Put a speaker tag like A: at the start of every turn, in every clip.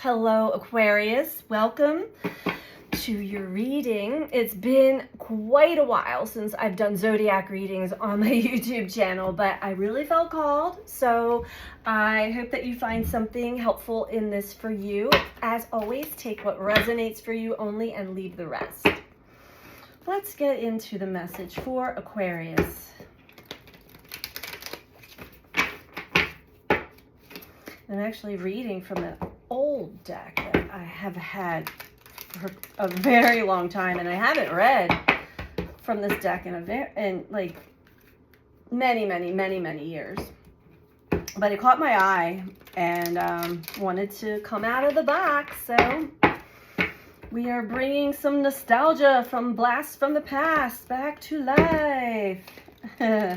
A: Hello, Aquarius. Welcome to your reading. It's been quite a while since I've done zodiac readings on my YouTube channel, but I really felt called, so I hope that you find something helpful in this for you. As always, take what resonates for you only and leave the rest. Let's get into the message for Aquarius. I'm actually reading from an old deck that I have had for a very long time, and I haven't read from this deck in many years. But it caught my eye and wanted to come out of the box, so we are bringing some nostalgia from blasts from the past back to life. All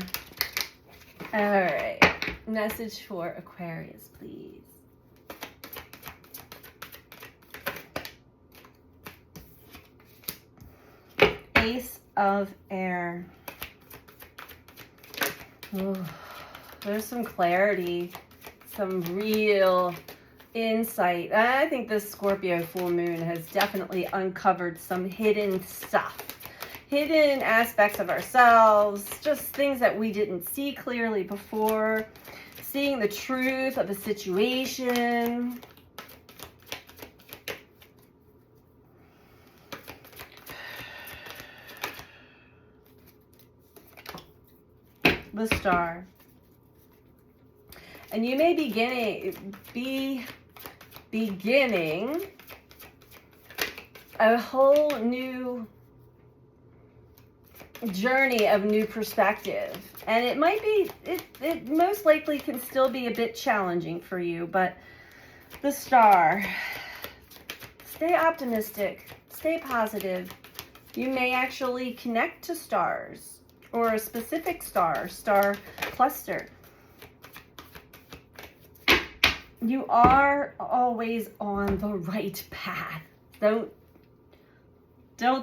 A: right. Message for Aquarius, please. Ace of Air. Ooh, there's some clarity, some real insight. I think this Scorpio full moon has definitely uncovered some hidden stuff. Hidden aspects of ourselves, just things that we didn't see clearly before. Seeing the truth of a situation. The Star. And you may be beginning a whole new journey of new perspective. And it might be, it most likely can still be a bit challenging for you, but the Star, stay optimistic, stay positive. You may actually connect to stars or a specific star cluster. You are always on the right path. Don't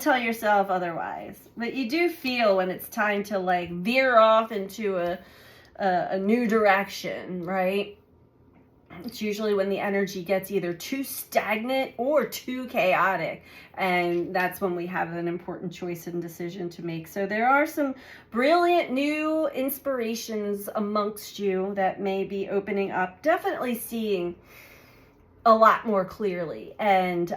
A: tell yourself otherwise, but you do feel when it's time to like veer off into a new direction, right? It's usually when the energy gets either too stagnant or too chaotic, and that's when we have an important choice and decision to make. So there are some brilliant new inspirations amongst you that may be opening up, definitely seeing a lot more clearly, and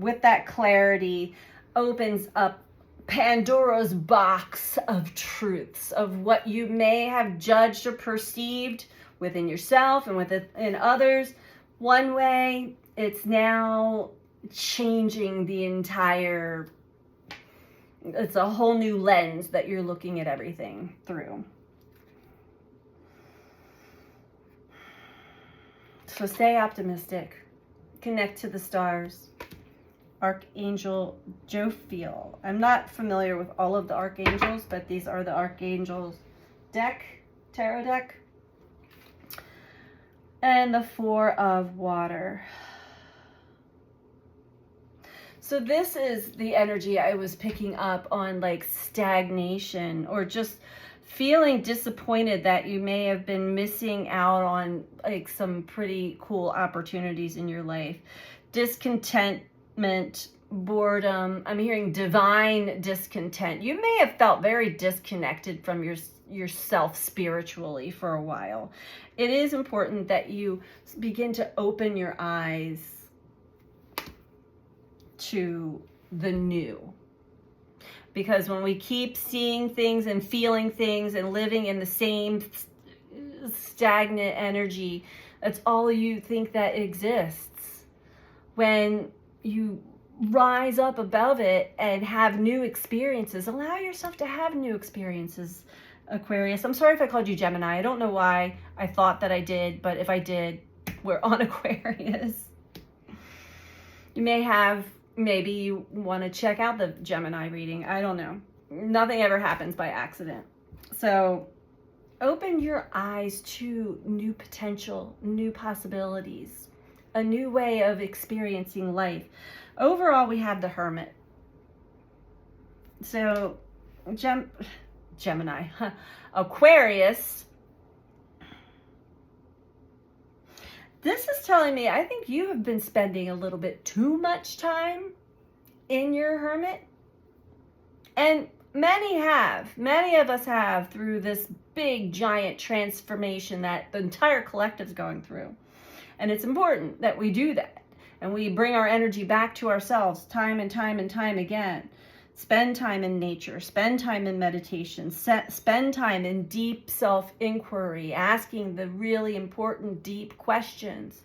A: with that clarity opens up Pandora's box of truths of what you may have judged or perceived within yourself and within others one way. It's now changing the entire, it's a whole new lens that you're looking at everything through. So stay optimistic, connect to the stars. Archangel Jophiel. I'm not familiar with all of the archangels, but these are the archangels deck, tarot deck. And the Four of Water. So this is the energy I was picking up on, like stagnation or just feeling disappointed that you may have been missing out on like some pretty cool opportunities in your life. Discontentment, boredom. I'm hearing divine discontent. You may have felt very disconnected from yourself spiritually for a while. It is important that you begin to open your eyes to the new. Because when we keep seeing things and feeling things and living in the same stagnant energy, that's all you think that exists. When you rise up above it and have new experiences, allow yourself to have new experiences, Aquarius. I'm sorry if I called you Gemini. I don't know why I thought that I did, but if I did, we're on Aquarius. You may have, maybe you want to check out the Gemini reading. I don't know. Nothing ever happens by accident. So open your eyes to new potential, new possibilities, a new way of experiencing life. Overall, we have the Hermit. So Gemini, Aquarius, this is telling me, I think you have been spending a little bit too much time in your hermit. And many of us have, through this big giant transformation that the entire collective is going through. And it's important that we do that. And we bring our energy back to ourselves time and time and time again. Spend time in nature, spend time in meditation, spend time in deep self-inquiry, asking the really important deep questions.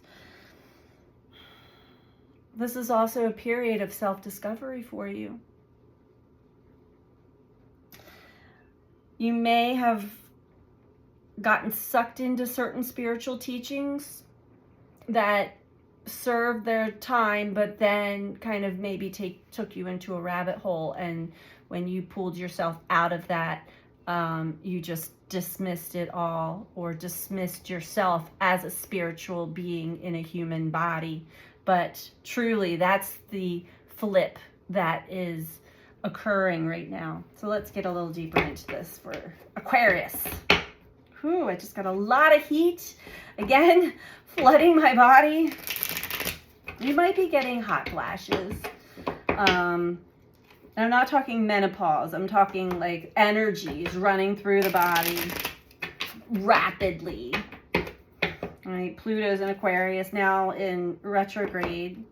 A: This is also a period of self-discovery for you. You may have gotten sucked into certain spiritual teachings that served their time, but then kind of maybe took you into a rabbit hole. And when you pulled yourself out of that, you just dismissed it all, or dismissed yourself as a spiritual being in a human body. But truly, that's the flip that is occurring right now. So let's get a little deeper into this for Aquarius. Whew, I just got a lot of heat. Again, flooding my body. You might be getting hot flashes. And I'm not talking menopause. I'm talking like energies running through the body rapidly. All right, Pluto's in Aquarius now in retrograde.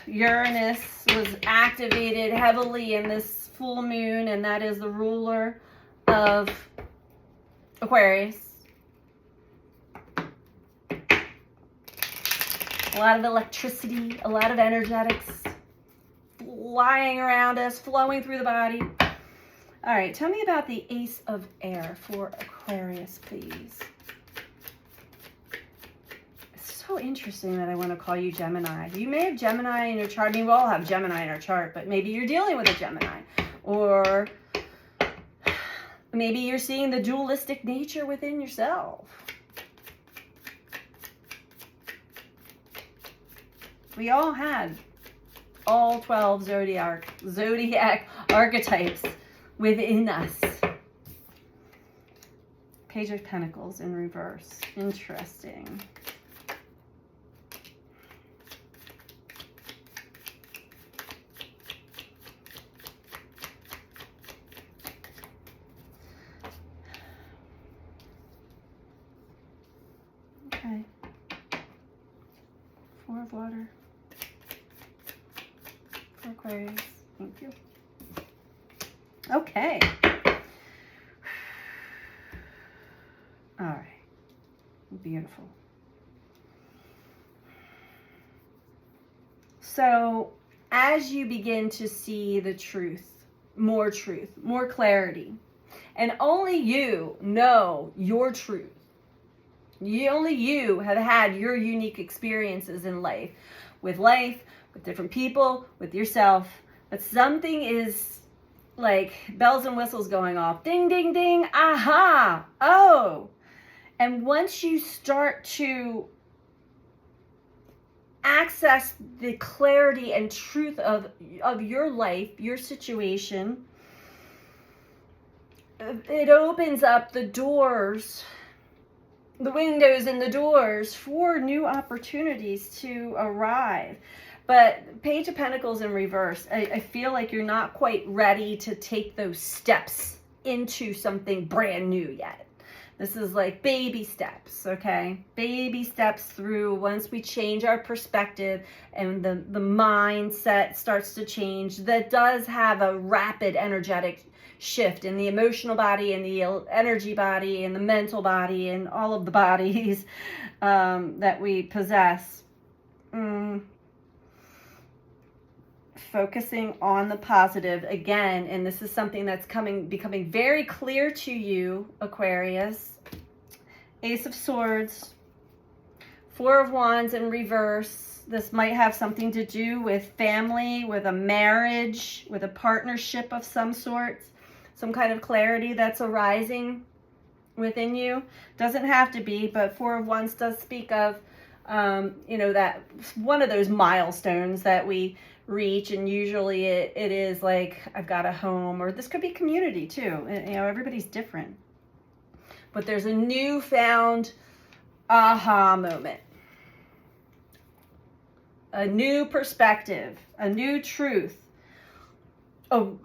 A: Uranus was activated heavily in this full moon, and that is the ruler of Aquarius. A lot of electricity, a lot of energetics flying around us, flowing through the body. All right, tell me about the Ace of Air for Aquarius, please. It's so interesting that I want to call you Gemini. You may have Gemini in your chart. I mean, we all have Gemini in our chart, but maybe you're dealing with a Gemini. Or maybe you're seeing the dualistic nature within yourself. We all had all 12 zodiac archetypes within us. Page of Pentacles in reverse. Interesting. Okay. Four of Water. Aquarius. Thank you. Okay. All right. Beautiful. So, as you begin to see the truth, more clarity, and only you know your truth. Only you have had your unique experiences in life, with different people, with yourself. But something is like bells and whistles going off. Ding, ding, ding. Aha. Oh. And once you start to access the clarity and truth of your life, your situation, it opens up the doors, the windows and the doors for new opportunities to arrive. But Page of Pentacles in reverse, I feel like you're not quite ready to take those steps into something brand new yet. This is like baby steps, okay? Baby steps through. Once we change our perspective and the mindset starts to change, that does have a rapid energetic shift in the emotional body and the energy body and the mental body and all of the bodies that we possess. Focusing on the positive again, and this is something that's becoming very clear to you, Aquarius. Ace of Swords, Four of Wands in reverse. This might have something to do with family, with a marriage, with a partnership of some sort, some kind of clarity that's arising within you. Doesn't have to be, but Four of Wands does speak of, that one of those milestones that we reach, and usually it is like, I've got a home, or this could be community too. Everybody's different, but there's a newfound aha moment. A new perspective, a new truth. Oh,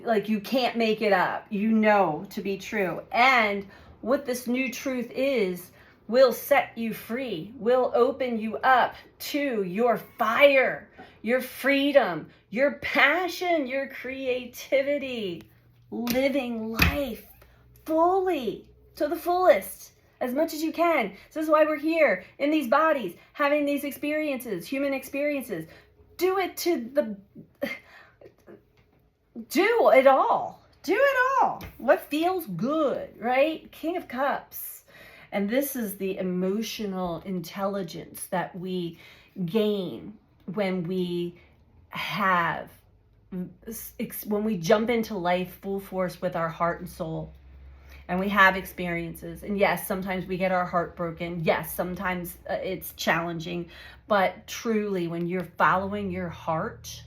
A: like you can't make it up. You know to be true. And what this new truth is will set you free, will open you up to your fire, your freedom, your passion, your creativity, living life fully to the fullest as much as you can. So this is why we're here in these bodies, having these experiences, human experiences. Do it do it all. Do it all. What feels good, right? King of Cups. And this is the emotional intelligence that we gain when we jump into life full force with our heart and soul. And we have experiences. And yes, sometimes we get our heart broken. Yes, sometimes it's challenging. But truly, when you're following your heart,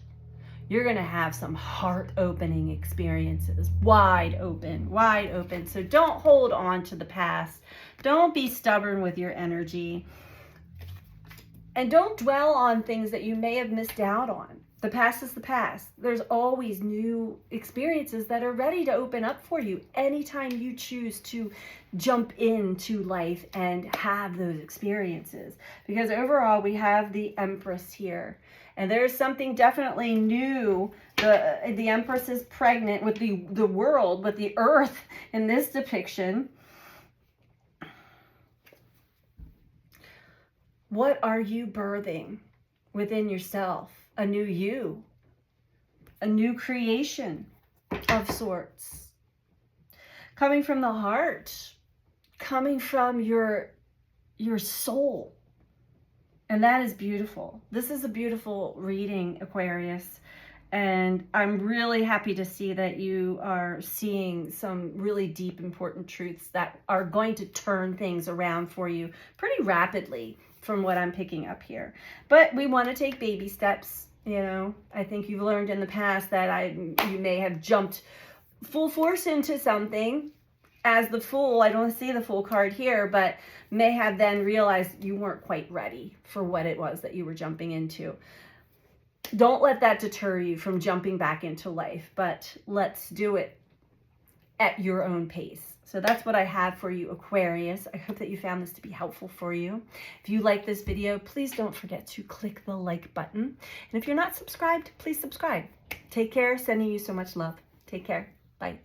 A: you're going to have some heart-opening experiences. Wide open, wide open. So don't hold on to the past. Don't be stubborn with your energy. And don't dwell on things that you may have missed out on. The past is the past. There's always new experiences that are ready to open up for you anytime you choose to jump into life and have those experiences. Because overall, we have the Empress here. And there's something definitely new. The Empress is pregnant with the world, with the earth in this depiction. What are you birthing within yourself? A new you, a new creation of sorts. Coming from the heart, coming from your soul. And that is beautiful. This is a beautiful reading, Aquarius. And I'm really happy to see that you are seeing some really deep, important truths that are going to turn things around for you pretty rapidly from what I'm picking up here. But we want to take baby steps. You know, I think you've learned in the past that you may have jumped full force into something as the Fool. I don't see the Fool card here, but may have then realized you weren't quite ready for what it was that you were jumping into. Don't let that deter you from jumping back into life, but let's do it at your own pace. So that's what I have for you, Aquarius. I hope that you found this to be helpful for you. If you like this video, please don't forget to click the like button. And if you're not subscribed, please subscribe. Take care. Sending you so much love. Take care. Bye.